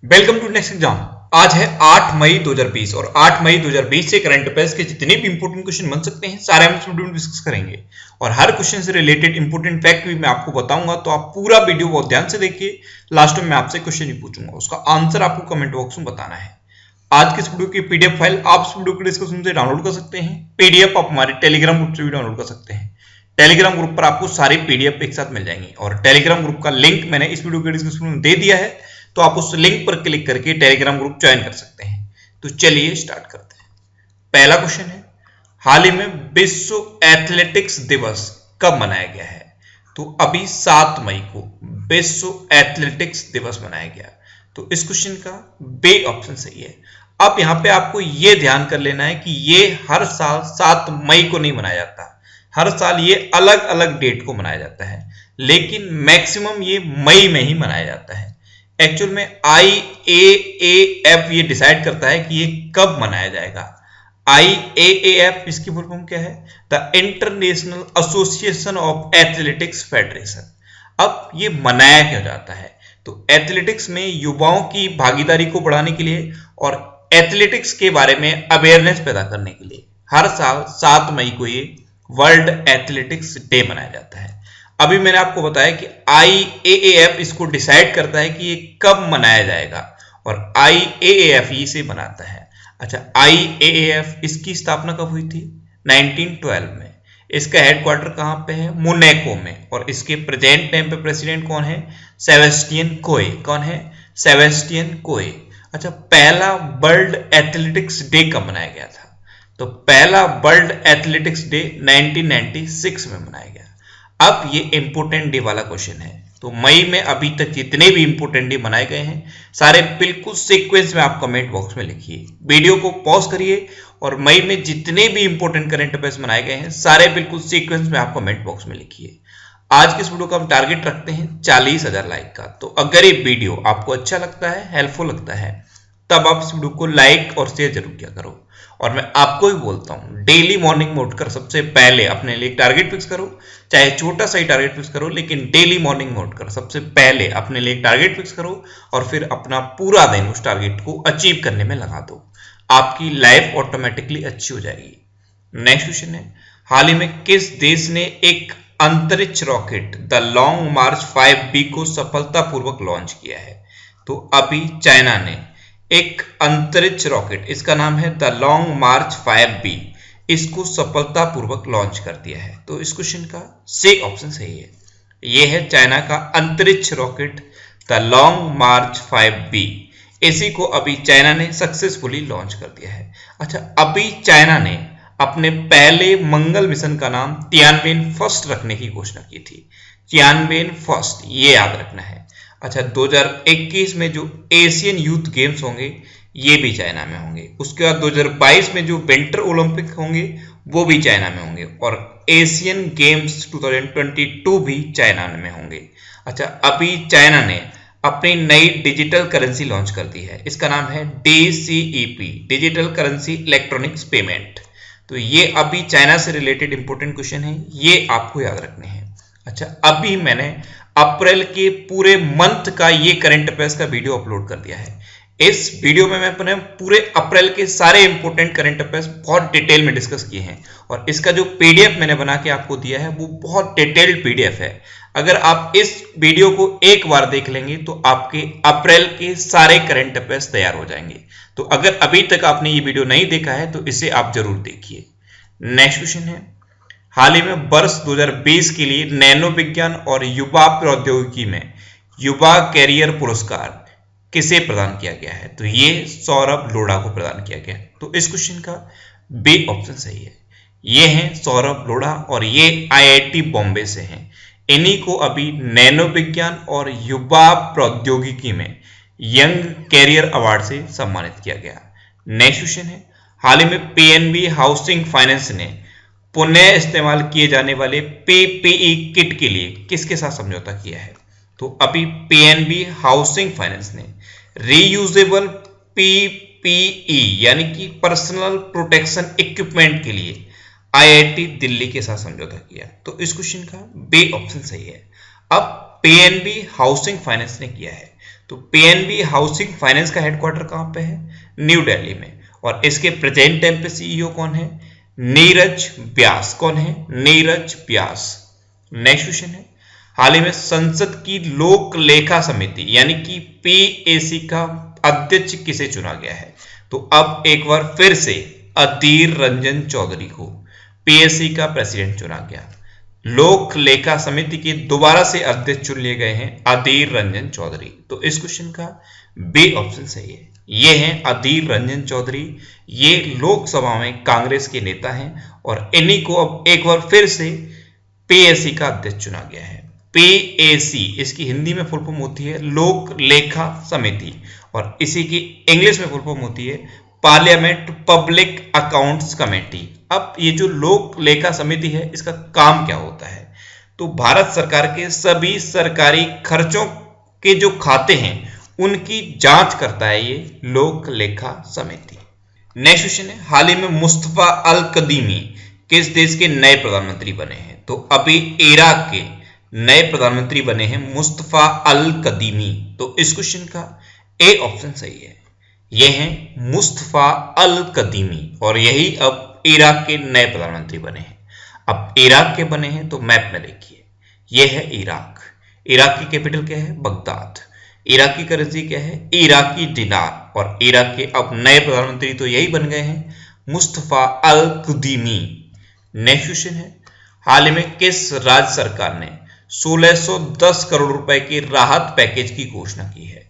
Welcome to next exam. आज है 8 मई 2020 और 8 मई 2020 से करंट अफेयर्स के जितने भी इंपोर्टेंट क्वेश्चन बन सकते हैं सारे हम इस वीडियो में डिस्कस करेंगे और हर क्वेश्चन से रिलेटेड इंपोर्टेंट फैक्ट भी मैं आपको बताऊंगा। तो आप पूरा वीडियो बहुत ध्यान से देखिए। लास्ट में मैं आपसे क्वेश्चन ही पूछूंगा, उसका आंसर आपको कमेंट बॉक्स में बताना है। आज के इस वीडियो की पीडीएफ फाइल आप इस वीडियो के डिस्क्रिप्शन से डाउनलोड कर सकते हैं। पीडीएफ आप हमारे टेलीग्राम ग्रुप से भी डाउनलोड कर सकते हैं। टेलीग्राम ग्रुप पर आपको सारी पीडीएफ एक साथ मिल जाएंगी और टेलीग्राम ग्रुप का लिंक मैंने इस वीडियो के डिस्क्रिप्शन में दे दिया है, तो आप उस लिंक पर क्लिक करके टेलीग्राम ग्रुप ज्वाइन कर सकते हैं। तो चलिए स्टार्ट करते हैं। पहला क्वेश्चन है, हाल ही में विश्व एथलेटिक्स दिवस कब मनाया गया है? तो अभी 7 मई को विश्व एथलेटिक्स दिवस मनाया गया। तो इस क्वेश्चन का बी ऑप्शन सही है। अब यहां पे आपको यह ध्यान कर लेना है कि ये हर साल 7 मई को नहीं मनाया जाता, हर साल ये अलग अलग डेट को मनाया जाता है, लेकिन मैक्सिमम ये मई में ही मनाया जाता है। एक्चुअल में IAAF ये डिसाइड करता है कि ये कब मनाया जाएगा। IAAF इसकी फुल फॉर्म क्या है? The international association of athletics federation. अब ये मनाया क्यों जाता है? तो एथलेटिक्स में युवाओं की भागीदारी को बढ़ाने के लिए और एथलेटिक्स के बारे में अवेयरनेस पैदा करने के लिए हर साल 7 मई को ये वर्ल्ड एथलेटिक्स डे मनाया जाता है। अभी मैंने आपको बताया कि IAAF इसको डिसाइड करता है कि ये कब मनाया जाएगा और IAAF ही इसे बनाता है। अच्छा, IAAF इसकी स्थापना कब हुई थी? 1912 में। इसका हेडक्वार्टर कहां पे है? मोनाको में। और इसके प्रेजेंट टाइम पे प्रेसिडेंट कौन है? सेबेस्टियन कोए। कौन है? सेबेस्टियन कोए। अच्छा, पहला वर्ल्ड एथलेटिक्स डे कब मनाया गया था? तो पहला वर्ल्ड एथलेटिक्स डे 1996 में मनाया गया। अब ये इंपोर्टेंट डे वाला क्वेश्चन है। तो मई में अभी तक जितने भी इंपोर्टेंट डे मनाए गए हैं सारे बिल्कुल सीक्वेंस में आप कमेंट बॉक्स में लिखिए। वीडियो को पॉज करिए और मई में जितने भी इंपोर्टेंट करंट अफेयर्स मनाए गए हैं सारे बिल्कुल सीक्वेंस में आप कमेंट बॉक्स में लिखिए। आज के इस वीडियो का हम टारगेट रखते हैं 40,000 लाइक का। तो अगर ये वीडियो आपको अच्छा लगता है, हेल्पफुल लगता है, तब आप इस वीडियो को लाइक और शेयर जरूर किया करो। और मैं आपको भी बोलता हूं, डेली मॉर्निंग में उठकर सबसे पहले अपने लिए टारगेट फिक्स करो, चाहे छोटा सा ही टारगेट फिक्स करो, लेकिन डेली मॉर्निंग में उठकर सबसे पहले अपने लिए टारगेट फिक्स करो और फिर अपना पूरा दिन उस टारगेट को अचीव करने में लगा दो। आपकी लाइफ ऑटोमेटिकली अच्छी हो जाएगी। नेक्स्ट क्वेश्चन है, हाल ही में किस देश ने एक अंतरिक्ष rocket the long March 5B को सफलतापूर्वक लॉन्च किया है? तो अभी चाइना ने एक अंतरिक्ष रॉकेट, इसका नाम है द लॉन्ग मार्च 5B, इसको सफलतापूर्वक लॉन्च कर दिया है। तो इस क्वेश्चन का सी ऑप्शन सही है। यह है चाइना का अंतरिक्ष rocket the long March 5B। इसी को अभी चाइना ने सक्सेसफुली लॉन्च कर दिया है। अच्छा, अभी चाइना ने अपने पहले मंगल मिशन का नाम तियानवेन फर्स्ट रखने की घोषणा की थी। तियानवेन फर्स्ट, ये याद रखना है। अच्छा, 2021 में जो एशियन यूथ गेम्स होंगे ये भी चाइना में होंगे। उसके बाद 2022 में जो विंटर ओलंपिक होंगे वो भी चाइना में होंगे और एशियन गेम्स 2022 भी चाइना में होंगे। अच्छा, अभी चाइना ने अपनी नई डिजिटल करेंसी लॉन्च कर दी है। इसका नाम है DCEP, digital currency electronics payment. तो ये अभी चाइना से रिलेटेड इंपॉर्टेंट क्वेश्चन है, ये आपको याद रखने हैं। अच्छा, अभी मैंने अप्रैल के पूरे मंथ का ये करंट अफेयर्स का वीडियो अपलोड कर दिया है। इस वीडियो में मैं अपने पूरे अप्रैल के सारे इंपॉर्टेंट करंट अफेयर्स बहुत डिटेल में डिस्कस किए हैं और इसका जो पीडीएफ मैंने बना के आपको दिया है वो बहुत डिटेल्ड पीडीएफ है। अगर आप इस वीडियो को एक बार देख लेंगे तो आपके अप्रैल के सारे करंट अफेयर्स तैयार हो जाएंगे। तो अगर अभी तक आपने ये वीडियो नहीं देखा है तो इसे आप जरूर देखिए। नेक्स्ट क्वेश्चन है, हाल ही में वर्ष 2020 के लिए नैनो विज्ञान और युवा प्रौद्योगिकी में युवा कैरियर पुरस्कार किसे प्रदान किया गया है? तो ये सौरभ लोढ़ा को प्रदान किया गया। तो इस क्वेश्चन का बी ऑप्शन सही है। ये हैं सौरभ लोढ़ा और ये IIT बॉम्बे से हैं। इन्हीं को अभी नैनो विज्ञान और युवा प्रौद्योगिकी में यंग कैरियर अवार्ड से सम्मानित किया गया। नेक्स्ट क्वेश्चन है, हाल ही में PNB हाउसिंग फाइनेंस ने पुनः इस्तेमाल किए जाने वाले PPE किट के लिए किसके साथ समझौता किया है? तो अभी PNB हाउसिंग फाइनेंस ने रीयूजेबल PPE यानी कि पर्सनल प्रोटेक्शन इक्विपमेंट के लिए IIT दिल्ली के साथ समझौता किया। तो इस क्वेश्चन का बी ऑप्शन सही है। अब PNB हाउसिंग फाइनेंस ने किया है तो पीएनबी हाउसिंग फाइनेंस का हेडक्वार्टर कहां पे है? न्यू दिल्ली में। और इसके प्रेजेंट टाइम पे सीईओ कौन है? नीरज व्यास। कौन है? नीरज व्यास। नेक्स्ट क्वेश्चन है, हाल ही में संसद की लोक लेखा समिति यानी कि पीएसी का अध्यक्ष किसे चुना गया है? तो अब एक बार फिर से अधीर रंजन चौधरी को पीएसी का प्रेसिडेंट चुना गया। लोक लेखा समिति के दोबारा से अध्यक्ष चुन लिए गए हैं अधीर रंजन चौधरी। तो इस क्वेश्चन का बी ऑप्शन सही है। ये हैं अधीर रंजन चौधरी, ये लोकसभा में कांग्रेस के नेता हैं और इन्हीं को अब एक बार फिर से पीएसी का अध्यक्ष चुना गया है। पीएसी इसकी हिंदी में फुल फॉर्म होती है लोक लेखा समिति और इसी की इंग्लिश में फुल फॉर्म होती है पार्लियामेंट पब्लिक अकाउंट्स कमेटी। अब ये जो लोक लेखा समिति है इसका काम क्या होता है? तो भारत सरकार के सभी सरकारी खर्चों के जो खाते हैं उनकी जांच करता है ये लोक लेखा समिति। नेक्स्ट क्वेश्चन है, हाल ही में मुस्तफा अल कदीमी किस देश के नए प्रधानमंत्री बने हैं? तो अभी इराक के नए प्रधानमंत्री बने हैं मुस्तफा अल कदीमी। तो इस क्वेश्चन का ए ऑप्शन सही है। ये हैं मुस्तफा अल कदीमी और यही अब इराक के नए प्रधानमंत्री बने हैं। अब इराक के बने हैं तो मैप में देखिए, ये है इराक। इराक की कैपिटल क्या है? बगदाद। इराक की करेंसी क्या है? इराकी दिनार। और इराक के अब नए प्रधानमंत्री तो यही बन गए हैं मुस्तफा अल कदीमी। नेक्स्ट क्वेश्चन है, हाल ही में किस राज्य सरकार ने 1610 करोड़ रुपए के राहत पैकेज की घोषणा की है?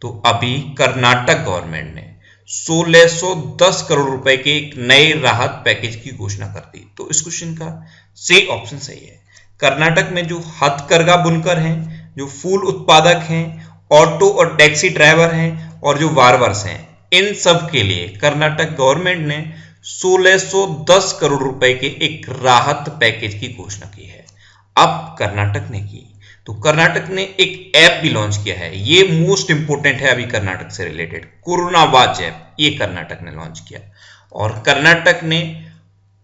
तो अभी कर्नाटक गवर्नमेंट ने 1610 करोड़ रुपए के एक नए राहत पैकेज की घोषणा कर दी। तो इस क्वेश्चन का सी ऑप्शन सही है। कर्नाटक में जो हथकरघा बुनकर हैं, जो फूल उत्पादक हैं, ऑटो और टैक्सी ड्राइवर हैं और जो वार्वर्स हैं, इन सब के लिए कर्नाटक गवर्नमेंट ने 1610 करोड़ रुपए के एक राहत पैकेज की घोषणा की है। अब कर्नाटक ने की तो कर्नाटक ने एक ऐप भी लॉन्च किया है, ये मोस्ट इंपोर्टेंट है अभी कर्नाटक से रिलेटेड, कोरोना वॉच ऐप, ये कर्नाटक ने लॉन्च किया। और कर्नाटक ने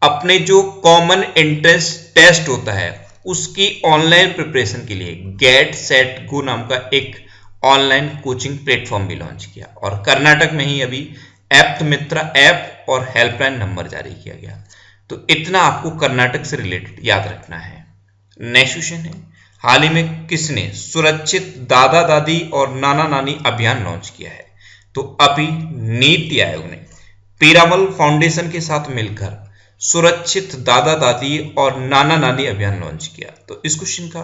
अपने जो कॉमन एंट्रेंस टेस्ट होता है उसकी ऑनलाइन प्रिपरेशन के लिए गेट सेट गो नाम का एक ऑनलाइन कोचिंग प्लेटफॉर्म भी लॉन्च किया। और कर्नाटक में ही अभी एप्ट मित्रा ऐप और हेल्पलाइन नंबर जारी किया गया। तो इतना आपको कर्नाटक से रिलेटेड याद रखना है। नेक्स्ट क्वेश्चन है, हाल ही में किसने सुरक्षित दादा दादी और नाना नानी अभियान लॉन्च किया है? तो अभी नीति आयोग ने पीरामल फाउंडेशन के साथ मिलकर सुरक्षित दादा दादी और नाना नानी अभियान लॉन्च किया। तो इस क्वेश्चन का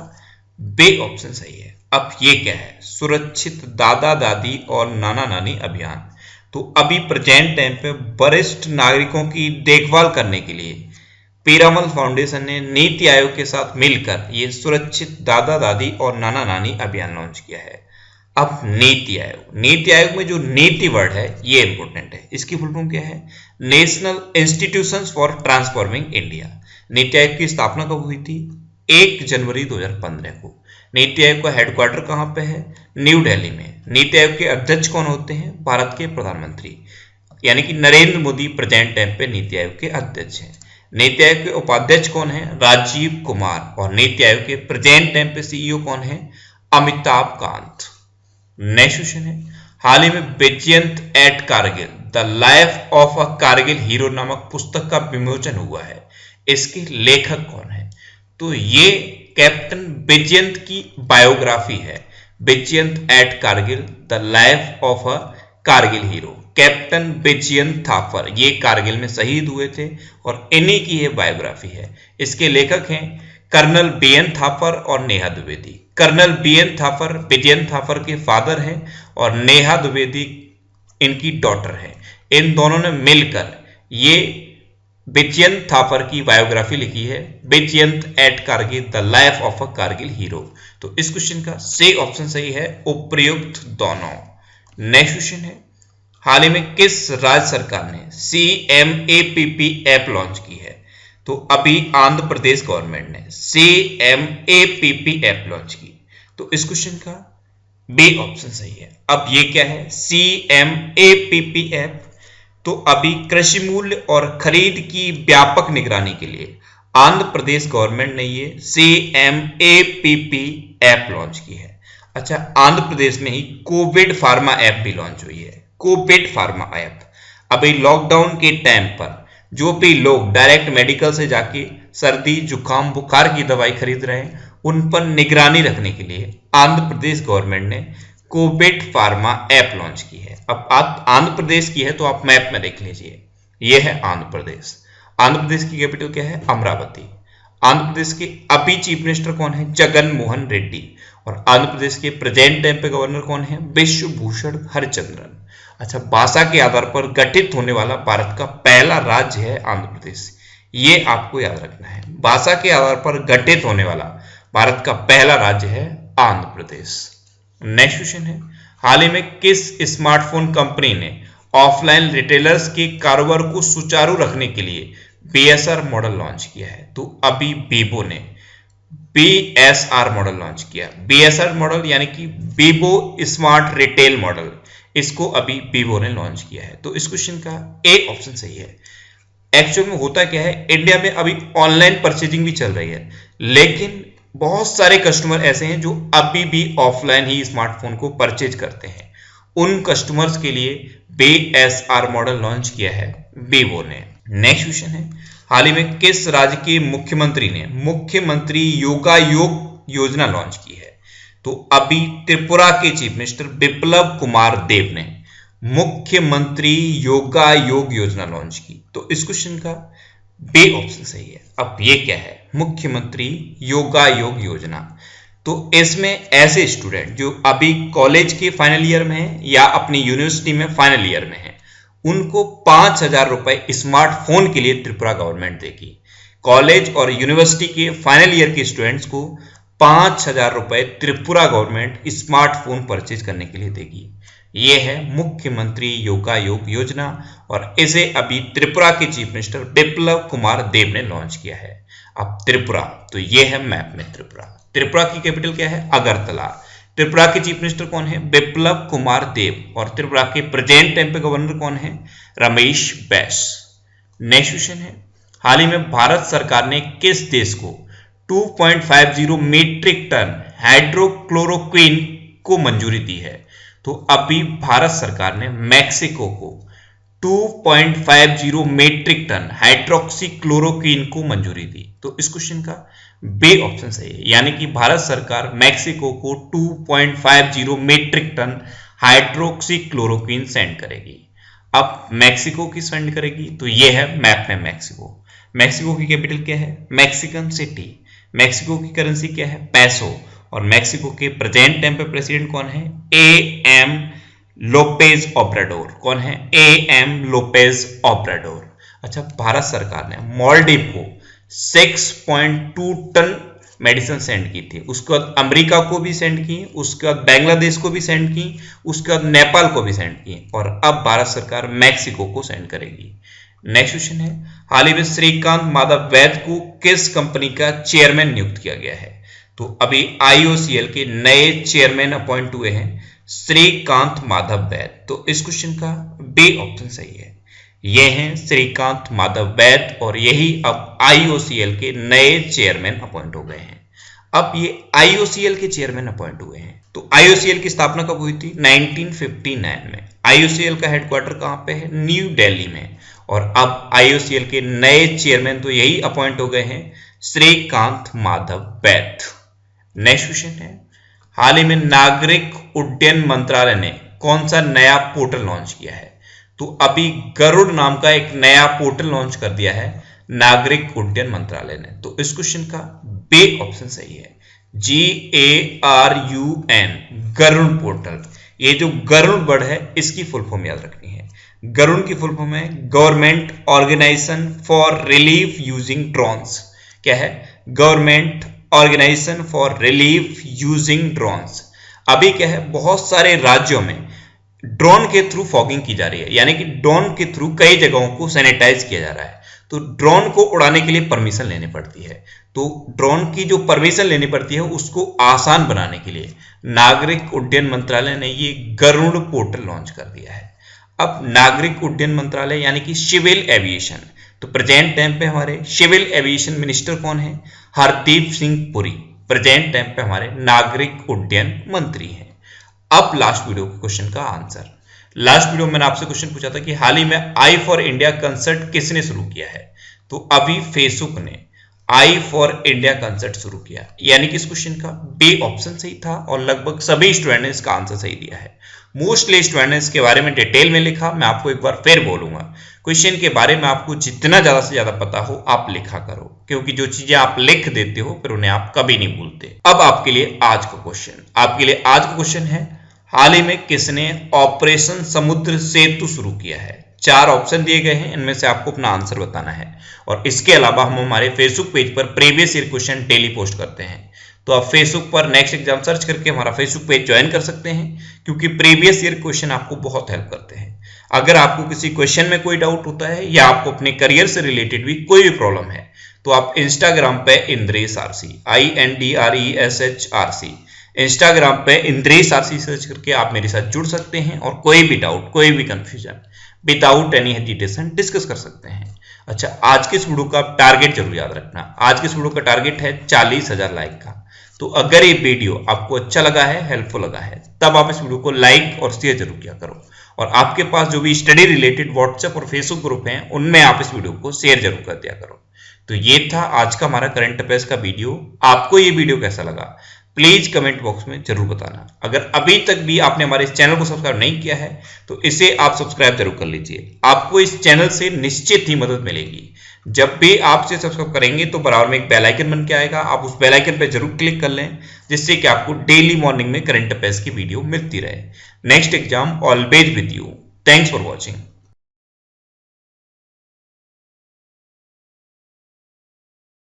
बी ऑप्शन सही है। अब ये क्या है? सुरक्षित दादा दादी और नाना नानी अभियान। तो अभी प्रेजेंट टाइम पे वरिष्ठ नागरिकों की देखभाल करने के लिए पीरामल फाउंडेशन ने नीति आयोग के साथ मिलकर ये सुरक्षित दादा दादी और नाना नानी अभियान लॉन्च किया है। अब नीति आयोग में जो नीति वर्ड है ये इंपॉर्टेंट है। इसकी फुल फॉर्म क्या है? National institutions for transforming India. NITI Aayog की स्थापना कब हुई थी? 1 जनवरी 2015 को। नीति आयोग का हेडक्वार्टर कहां पे है? न्यू दिल्ली में। नीति आयोग के अध्यक्ष कौन होते हैं? भारत के प्रधानमंत्री यानी कि नरेंद्र मोदी प्रेजेंट टाइम पे नीति आयोग के अध्यक्ष हैं। नीति आयोग के उपाध्यक्ष कौन है? राजीव कुमार। और नीति आयोग के प्रेजेंट टाइम पे सीईओ कौन है? अमिताभ कांत। नेक्स्ट क्वेश्चन है, हाल ही में Vijayant at Kargil the life of a Kargil hero नामक पुस्तक का विमोचन हुआ है। इसके लेखक कौन है? तो ये कैप्टन विजयंत की बायोग्राफी है, Vijayant at Kargil the life of a Kargil hero. Captain Vijayant Thapar ये कारगिल में शहीद हुए थे और इन्हीं की ये बायोग्राफी है। इसके लेखक हैं कर्नल बीएन थापर और नेहा द्विवेदी। कर्नल बीएन थापर विजयंत थापर के फादर हैं और नेहा द्विवेदी इनकी डॉटर है। इन दोनों ने मिलकर ये विजयंत थापर की बायोग्राफी लिखी है, Vijayant at Kargil the life of a Kargil hero. तो इस क्वेश्चन का सी ऑप्शन सही है, उपयुक्त दोनों। नेक्स्ट क्वेश्चन है, हाल ही में किस राज्य सरकार ने CMAPP ऐप लॉन्च की है? तो अभी आंध्र प्रदेश गवर्नमेंट ने CMAPP ऐप लॉन्च की। तो इस क्वेश्चन का बी ऑप्शन सही है। अब ये क्या है? CMAPP ऐप तो अभी कृषि मूल्य और खरीद की व्यापक निगरानी के लिए आंध्र प्रदेश गवर्नमेंट ने ये CMAPP ऐप लॉन्च की है। अच्छा, आंध्र प्रदेश में ही कोविड फार्मा ऐप भी लॉन्च हुई है, कोविड फार्मा ऐप। अभी लॉकडाउन के टाइम पर जो भी लोग डायरेक्ट मेडिकल से जाके सर्दी जुकाम बुखार की दवाई खरीद रहे हैं, उन पर निगरानी रखने के लिए आंध्र प्रदेश गवर्नमेंट ने कोविड फार्मा ऐप लॉन्च की है। अब आप आंध्र प्रदेश की है तो आप मैप में देख लीजिए, यह है आंध्र प्रदेश। आंध्र प्रदेश की कैपिटल क्या है? अमरावती। आंध्र प्रदेश के अभी चीफ मिनिस्टर कौन है? जगन मोहन रेड्डी। और आंध्र प्रदेश के प्रेजेंट टाइम पे गवर्नर कौन है? विश्वभूषण हरिचंद्रन। अच्छा, भाषा के आधार पर गठित होने वाला भारत का पहला राज्य है आंध्र प्रदेश, ये आपको याद रखना है। भाषा के आधार पर गठित होने वाला भारत का पहला राज्य है आंध्र प्रदेश। नेक्स्ट क्वेश्चन है, हाल ही में किस स्मार्टफोन कंपनी ने ऑफलाइन रिटेलर्स के कारोबार को सुचारू रखने के लिए बीएसआर मॉडल लॉन्च किया है? तो अभी वीवो ने बीएसआर मॉडल लॉन्च किया। बीएसआर मॉडल यानी कि वीवो स्मार्ट रिटेल मॉडल, इसको अभी वीवो ने लॉन्च किया है। तो इस क्वेश्चन का ए ऑप्शन सही है। एक्चुअल में होता क्या है, इंडिया में अभी ऑनलाइन परचेजिंग भी चल रही है, लेकिन बहुत सारे कस्टमर ऐसे हैं जो अभी भी ऑफलाइन ही स्मार्टफोन को परचेज करते हैं। उन कस्टमर्स के लिए बीएसआर मॉडल लॉन्च किया है वीवो ने। नेक्स्ट क्वेश्चन है, हाल ही में किस राज्य के मुख्यमंत्री ने मुख्यमंत्री योगायोग योजना लॉन्च की है? तो अभी त्रिपुरा के चीफ मिनिस्टर बिप्लब कुमार देव ने मुख्यमंत्री योगायोग योजना लॉन्च की। तो इस क्वेश्चन का बी ऑप्शन सही है। अब ये क्या है? मुख्यमंत्री योगायोग योजना। तो इसमें ऐसे स्टूडेंट जो अभी कॉलेज के फाइनल ईयर में है या अपनी यूनिवर्सिटी में फाइनल ईयर में है, उनको 5,000 रुपए स्मार्टफोन के लिए त्रिपुरा गवर्नमेंट देगी। कॉलेज और यूनिवर्सिटी के फाइनल ईयर के स्टूडेंट्स को 5,000 रुपए त्रिपुरा गवर्नमेंट स्मार्टफोन परचेज करने के लिए देगी। यह है मुख्यमंत्री योगायोग योजना और इसे अभी त्रिपुरा के चीफ मिनिस्टर बिप्लब कुमार देव ने लॉन्च किया है। अब त्रिपुरा, तो यह है मैप में त्रिपुरा। त्रिपुरा की कैपिटल क्या है? अगरतला। त्रिपुरा के चीफ मिनिस्टर कौन है? बिप्लब कुमार देव। और त्रिपुरा के प्रेजेंट टाइम पे गवर्नर कौन है? रमेश बैस। नेक्स्ट क्वेश्चन है, हाल ही में भारत सरकार ने किस देश को 2.50 मीट्रिक टन हाइड्रोक्लोरोक्विन को मंजूरी दी है? तो अभी भारत सरकार ने मैक्सिको को 2.50 मीट्रिक टन हाइड्रोक्सीक्लोरोक्विन को मंजूरी दी। तो इस क्वेश्चन का बी ऑप्शन सही है, यानी कि भारत सरकार मैक्सिको को 2.50 मीट्रिक टन हाइड्रोक्सीक्लोरोक्विन सेंड करेगी। अब मैक्सिको की सेंड करेगी, तो यह है मैप में मैक्सिको। मैक्सिको की कैपिटल क्या है? Mexican city. मैक्सिको की करेंसी क्या है? पैसो। और मैक्सिको के प्रेजेंट टाइम पे प्रेसिडेंट कौन है? Am Lopez Obrador. कौन है? Am Lopez Obrador. अच्छा, भारत सरकार ने मालदीव को 6.2 टन मेडिसिन सेंड की थी। उसके बाद अमेरिका को भी सेंड की, उसके बाद बांग्लादेश को भी सेंड की, उसके बाद नेपाल को भी सेंड की, और अब भारत सरकार मैक्सिको को सेंड करेगी। नेक्स्ट क्वेश्चन है, हाल ही में श्रीकांत माधव वैद को किस कंपनी का चेयरमैन नियुक्त किया गया है? तो अभी आईओसीएल के नए चेयरमैन अपॉइंट हुए हैं श्रीकांत माधव वैद। तो इस क्वेश्चन का बी ऑप्शन सही है। ये हैं श्रीकांत माधव वैद और यही अब आईओसीएल के नए चेयरमैन अपॉइंट हो गए हैं। अब ये आईओसीएल के चेयरमैन अपॉइंट हुए हैं। तो आईओसीएल की स्थापना कब हुई थी? 1959 में। आईओसीएल का हेडक्वार्टर कहां पे है? न्यू दिल्ली में। और अब आईओसीएल के नए चेयरमैन तो यही अपॉइंट हो गए हैं श्रीकांत माधव वैद। नेक्स्ट क्वेश्चन है, हाल ही में नागरिक उड्डयन मंत्रालय ने कौन सा नया पोर्टल लॉन्च किया है? तो अभी गरुड़ नाम का एक नया पोर्टल लॉन्च कर दिया है नागरिक उड्डयन मंत्रालय ने। तो इस क्वेश्चन का बी ऑप्शन सही है। GARUN, Garud portal. ये जो गरुड़ वर्ड है इसकी फुल फॉर्म याद रखनी है। गरुड़ की फुल फॉर्म है government organisation for relief using drones. क्या है? Government organisation for relief using drones. अभी क्या है, बहुत सारे राज्यों में ड्रोन के थ्रू फॉगिंग की जा रही है, यानी कि ड्रोन के थ्रू कई जगहों को सैनिटाइज किया जा रहा है। तो ड्रोन को उड़ाने के लिए परमिशन लेनी पड़ती है। तो ड्रोन की जो परमिशन लेनी पड़ती है उसको आसान बनाने के लिए नागरिक उड्डयन मंत्रालय ने ये गरुड़ पोर्टल लॉन्च कर दिया है। अब नागरिक उड्डयन मंत्रालय यानी कि सिविल एविएशन, तो प्रेजेंट टाइम पे हमारे सिविल एविएशन मिनिस्टर कौन है? हरदीप सिंह पुरी। प्रेजेंट टाइम पे हमारे नागरिक उड्डयन मंत्री हैं। अब लास्ट वीडियो के क्वेश्चन का आंसर। लास्ट वीडियो में मैंने आपसे क्वेश्चन पूछा था कि हाल ही में आई फॉर इंडिया कंसर्ट किसने शुरू किया है, तो अभी फेसबुक ने आई फॉर इंडिया कंसर्ट शुरू किया, यानी कि इस क्वेश्चन का बी ऑप्शन सही था और लगभग सभी स्टूडेंट ने इसका आंसर सही दिया है। मोस्टली स्टूडेंट ने इसके बारे में डिटेल में लिखा। मैं आपको एक बार फिर बोलूंगा, क्वेश्चन के बारे में आपको जितना ज्यादा से ज्यादा पता हो आप लिखा करो, क्योंकि जो चीजें आप लिख देते हो फिर उन्हें आप कभी नहीं भूलते। अब आपके लिए आज का क्वेश्चन है, हाल ही में किसने ऑपरेशन समुद्र सेतु शुरू किया है। 4 ऑप्शन दिए गए हैं, इनमें से आपको अपना आंसर बताना है। और इसके अलावा हम हमारे फेसबुक पेज पर previous year question daily post करते हैं, तो आप फेसबुक पर नेक्स्ट एग्जाम सर्च करके हमारा फेसबुक पेज ज्वाइन कर सकते हैं, क्योंकि प्रीवियस ईयर क्वेश्चन आपको बहुत हेल्प करते हैं। अगर आपको किसी क्वेश्चन में कोई डाउट होता है या आपको अपने करियर से रिलेटेड भी कोई भी प्रॉब्लम है, तो आप इंस्टाग्राम पे इंद्रेश आरसी INDRESHRC इंस्टाग्राम पे इंद्रेश आरसी सर्च करके आप मेरे साथ जुड़ सकते हैं और कोई भी डाउट, कोई भी confusion without any hesitation discuss कर सकते हैं। अच्छा, आज के इस वीडियो का टारगेट जरूर याद रखना। आज के इस वीडियो का टारगेट है 40,000 लाइक का। तो अगर ये वीडियो आपको अच्छा लगा है, हेल्पफुल लगा है, तब आप इस वीडियो को लाइक और शेयर जरूर किया करो। और आपके पास जो भी स्टडी रिलेटेड व्हाट्सएप और फेसबुक ग्रुप हैं, उनमें आप इस वीडियो को शेयर जरूर कर दिया करो। तो ये था आज का हमारा करंट अफेयर्स का वीडियो। आपको ये वीडियो कैसा लगा प्लीज कमेंट बॉक्स में जरूर बताना। अगर अभी तक भी आपने हमारे इस चैनल को सब्सक्राइब नहीं किया है तो इसे आप सब्सक्राइब जरूर कर लीजिए। आपको इस चैनल से निश्चित ही मदद मिलेगी। जब भी आप इसे सब्सक्राइब करेंगे तो बराबर में एक बेल आइकन बन के आएगा, आप उस बेल आइकन पर जरूर क्लिक कर लें, जिससे कि आपको डेली मॉर्निंग में करंट अफेयर्स की वीडियो मिलती रहे। Next exam always with you. Thanks for watching.